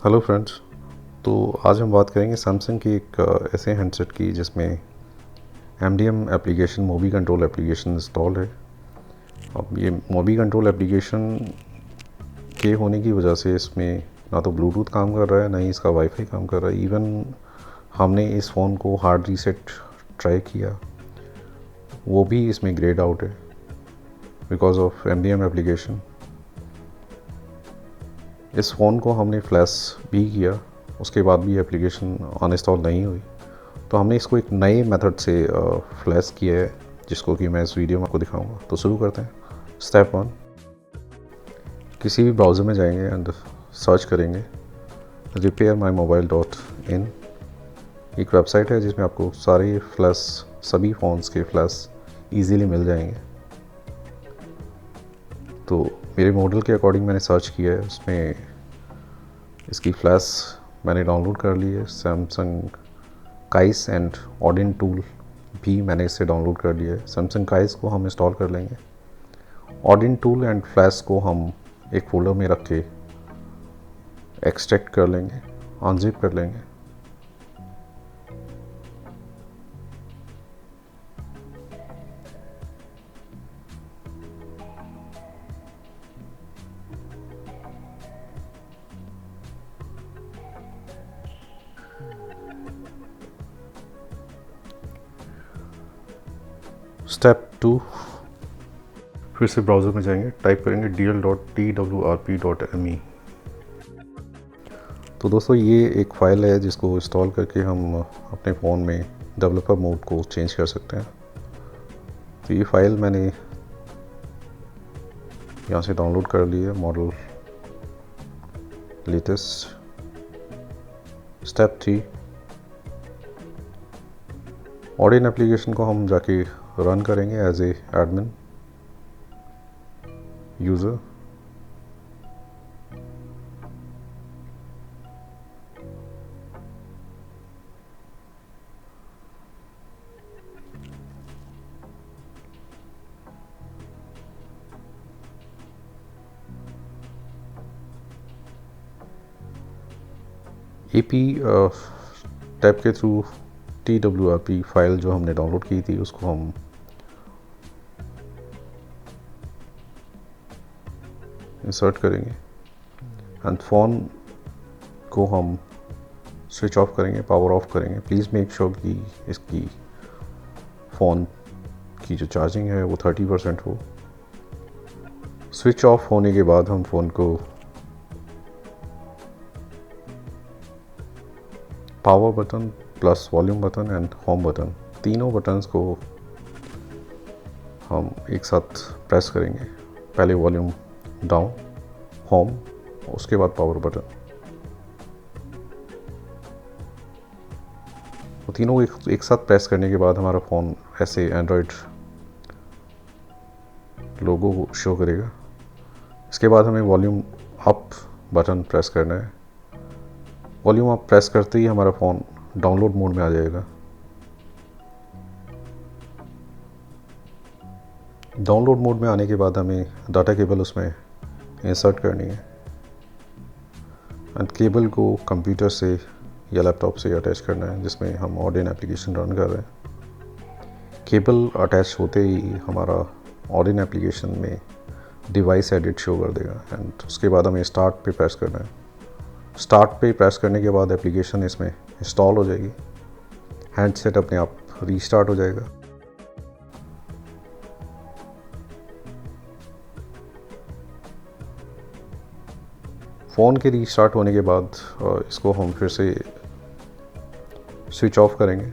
Hello friends. तो आज हम बात करेंगे सैमसंग की एक ऐसे हैंडसेट की जिसमें MDM application movie control application install है। अब ये मूवी कंट्रोल एप्लीकेशन के होने की वजह से इसमें ना तो ब्लूटूथ काम कर रहा है, ना ही इसका वाईफाई काम कर रहा है। इवन हमने इस फ़ोन को हार्ड रीसेट ट्राई किया, वो भी इसमें ग्रेड आउट है बिकॉज ऑफ एमडीएम एप्लीकेशन। इस फ़ोन को हमने फ्लैश भी किया, उसके बाद भी एप्लीकेशन अनइंस्टॉल नहीं हुई। तो हमने इसको एक नए मेथड से फ्लैश किया है, जिसको कि मैं इस वीडियो में आपको दिखाऊंगा। तो शुरू करते हैं। स्टेप 1, किसी भी ब्राउज़र में जाएंगे एंड सर्च करेंगे repairmymobile.in। एक वेबसाइट है जिसमें आपको सारे फ्लैश, सभी फ़ोन्स के फ्लैश ईजीली मिल जाएंगे। तो मेरे मॉडल के अकॉर्डिंग मैंने सर्च किया है, उसमें इसकी फ्लैश मैंने डाउनलोड कर ली है। सैमसंग काइस एंड ओडिन टूल भी मैंने इससे डाउनलोड कर लिया है। सैमसंग काइस को हम इंस्टॉल कर लेंगे, ओडिन टूल एंड फ्लैश को हम एक फोल्डर में रख के एक्सट्रैक्ट कर लेंगे, अनजिप कर लेंगे। स्टेप 2, फिर से ब्राउज़र में जाएंगे, टाइप करेंगे dl.twrp.me। तो दोस्तों ये एक फ़ाइल है जिसको इंस्टॉल करके हम अपने फ़ोन में डेवलपर मोड को चेंज कर सकते हैं। तो ये फ़ाइल मैंने यहाँ से डाउनलोड कर ली है, model latest. Step 3, Odin application को हम जाके रन करेंगे as a admin user. AP tab के थ्रू TWRP फाइल जो हमने डाउनलोड की थी उसको हम इंसर्ट करेंगे एंड फ़ोन को हम स्विच ऑफ करेंगे, पावर ऑफ करेंगे। प्लीज़ मेक श्योर कि इसकी फ़ोन की जो चार्जिंग है वो 30% हो। स्विच ऑफ होने के बाद हम फ़ोन को power button plus volume button and home button, तीनों बटन्स को हम एक साथ प्रेस करेंगे। पहले वॉल्यूम डाउन, होम, उसके बाद पावर बटन। तो तीनों एक साथ प्रेस करने के बाद हमारा फ़ोन ऐसे एंड्रॉयड लोगो शो करेगा। इसके बाद हमें वॉल्यूम अप बटन प्रेस करना है। वॉल्यूम अप प्रेस करते ही हमारा फ़ोन डाउनलोड मोड में आ जाएगा। डाउनलोड मोड में आने के बाद हमें डाटा केबल उसमें इंसर्ट करनी है एंड केबल को कंप्यूटर से या लैपटॉप से अटैच करना है जिसमें हम ऑडिन एप्लीकेशन रन कर रहे हैं। केबल अटैच होते ही हमारा ऑडिन एप्लीकेशन में डिवाइस एडिट शो कर देगा एंड उसके बाद हमें स्टार्ट पे प्रेस करना है। स्टार्ट पे प्रेस करने के बाद एप्लीकेशन इसमें इंस्टॉल हो जाएगी, हैंडसेट अपने आप रीस्टार्ट हो जाएगा। फ़ोन के रीस्टार्ट होने के बाद इसको हम फिर से स्विच ऑफ करेंगे।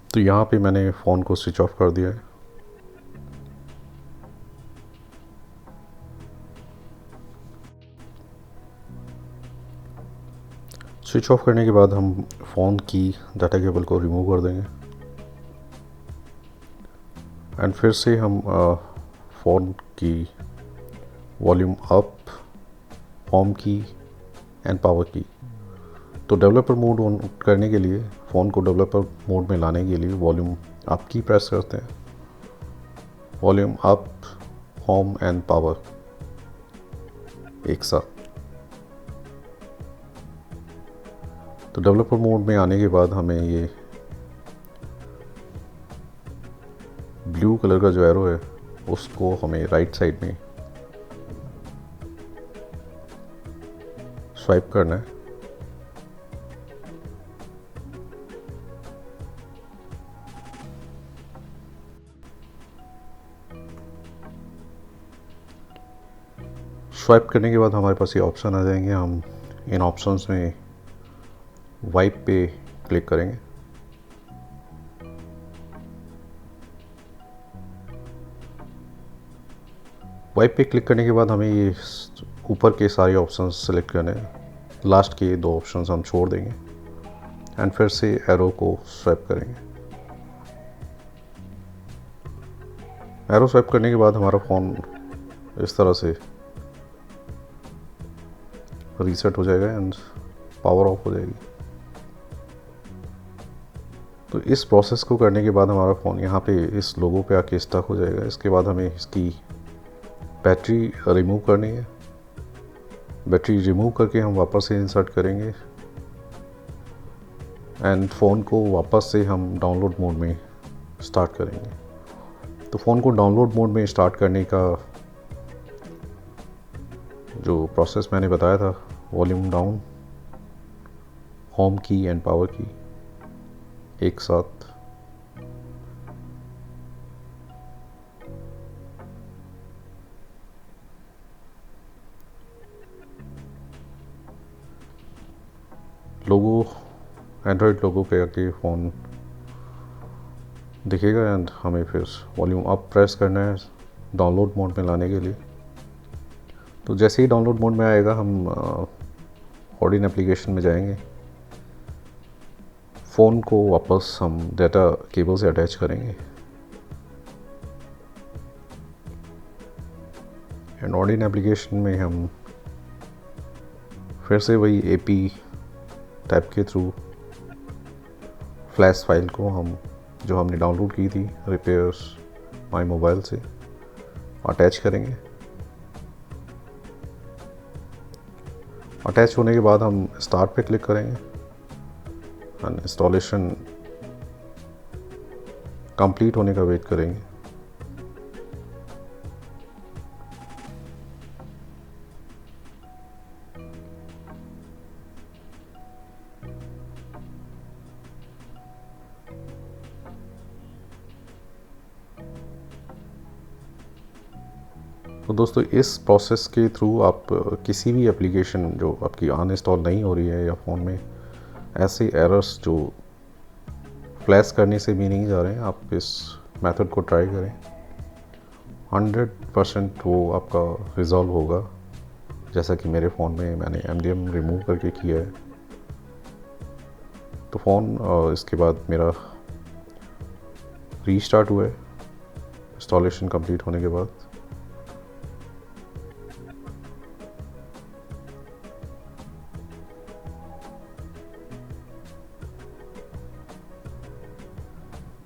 तो यहाँ पे मैंने फ़ोन को स्विच ऑफ कर दिया है। स्विच ऑफ करने के बाद हम फ़ोन की डाटा केबल को रिमूव कर देंगे एंड फिर से हम फ़ोन की वॉल्यूम अप होम की एंड पावर की। तो डेवलपर मोड ऑन करने के लिए, फ़ोन को डेवलपर मोड में लाने के लिए वॉल्यूम अप की प्रेस करते हैं। Volume up, home and power एक साथ। तो डेवलपर मोड में आने के बाद हमें ये ब्लू कलर का जो एरो है उसको हमें राइट साइड में स्वाइप करना है। स्वाइप करने के बाद हमारे पास ये ऑप्शन आ जाएंगे। हम इन ऑप्शंस में वाइप पे क्लिक करेंगे। वाइप पे क्लिक करने के बाद हमें ये ऊपर के सारे ऑप्शंस सेलेक्ट करने हैं। लास्ट के 2 ऑप्शंस हम छोड़ देंगे एंड फिर से एरो को स्वाइप करेंगे। एरो स्वाइप करने के बाद हमारा फ़ोन इस तरह से रीसेट हो जाएगा एंड पावर ऑफ हो जाएगी। तो इस प्रोसेस को करने के बाद हमारा फ़ोन यहाँ पे इस लोगो पे आके स्टक हो जाएगा। इसके बाद हमें इसकी बैटरी रिमूव करनी है। बैटरी रिमूव करके हम वापस से इंसर्ट करेंगे एंड फ़ोन को वापस से हम डाउनलोड मोड में स्टार्ट करेंगे। तो फ़ोन को डाउनलोड मोड में स्टार्ट करने का जो प्रोसेस मैंने बताया था, वॉल्यूम डाउन, होम की एंड पावर की एक साथ। लोगो, एंड्रॉयड लोगो पे आके फ़ोन दिखेगा एंड हमें फिर वॉल्यूम अप प्रेस करना है डाउनलोड मोड में लाने के लिए। तो जैसे ही डाउनलोड मोड में आएगा हम ओडिन एप्लीकेशन में जाएंगे। फ़ोन को वापस हम डाटा केबल से अटैच करेंगे एंड ओडिन एप्लीकेशन में हम फिर से वही एपी टैब के थ्रू फ्लैश फाइल को हम जो हमने डाउनलोड की थी रिपेयर्स माई मोबाइल से अटैच करेंगे। अटैच होने के बाद हम स्टार्ट पे क्लिक करेंगे एंड इंस्टॉलेशन कंप्लीट होने का वेट करेंगे। तो दोस्तों इस प्रोसेस के थ्रू आप किसी भी एप्लीकेशन जो आपकी अनइंस्टॉल नहीं हो रही है या फ़ोन में ऐसे एरर्स जो फ्लैश करने से भी नहीं जा रहे हैं, आप इस मेथड को ट्राई करें। 100% वो आपका रिज़ॉल्व होगा, जैसा कि मेरे फ़ोन में मैंने MDM रिमूव करके किया है। तो फ़ोन इसके बाद मेरा रीस्टार्ट हुआ है इंस्टॉलेशन कंप्लीट होने के बाद।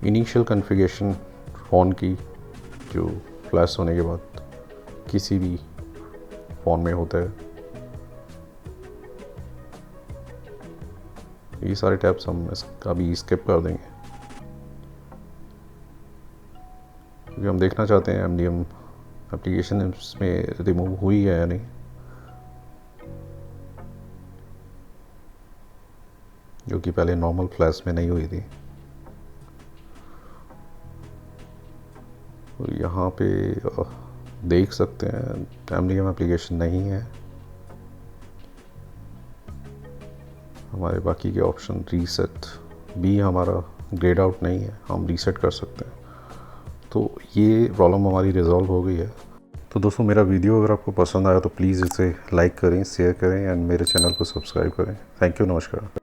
इनिशियल कॉन्फ़िगरेशन फ़ोन की जो फ्लैश होने के बाद किसी भी फ़ोन में होता है, ये सारे टैब्स हम अभी स्किप कर देंगे क्योंकि हम देखना चाहते हैं MDM एप्लीकेशन इसमें रिमूव हुई है या नहीं। जो कि पहले नॉर्मल फ्लैश में नहीं हुई थी। तो यहाँ पे देख सकते हैं MDM एप्लीकेशन नहीं है। हमारे बाकी के ऑप्शन रीसेट भी हमारा ग्रेड आउट नहीं है, हम रीसेट कर सकते हैं। तो ये प्रॉब्लम हमारी रिजॉल्व हो गई है। तो दोस्तों मेरा वीडियो अगर आपको पसंद आया तो प्लीज़ इसे लाइक करें, शेयर करें एंड मेरे चैनल को सब्सक्राइब करें। थैंक यू, नमस्कार।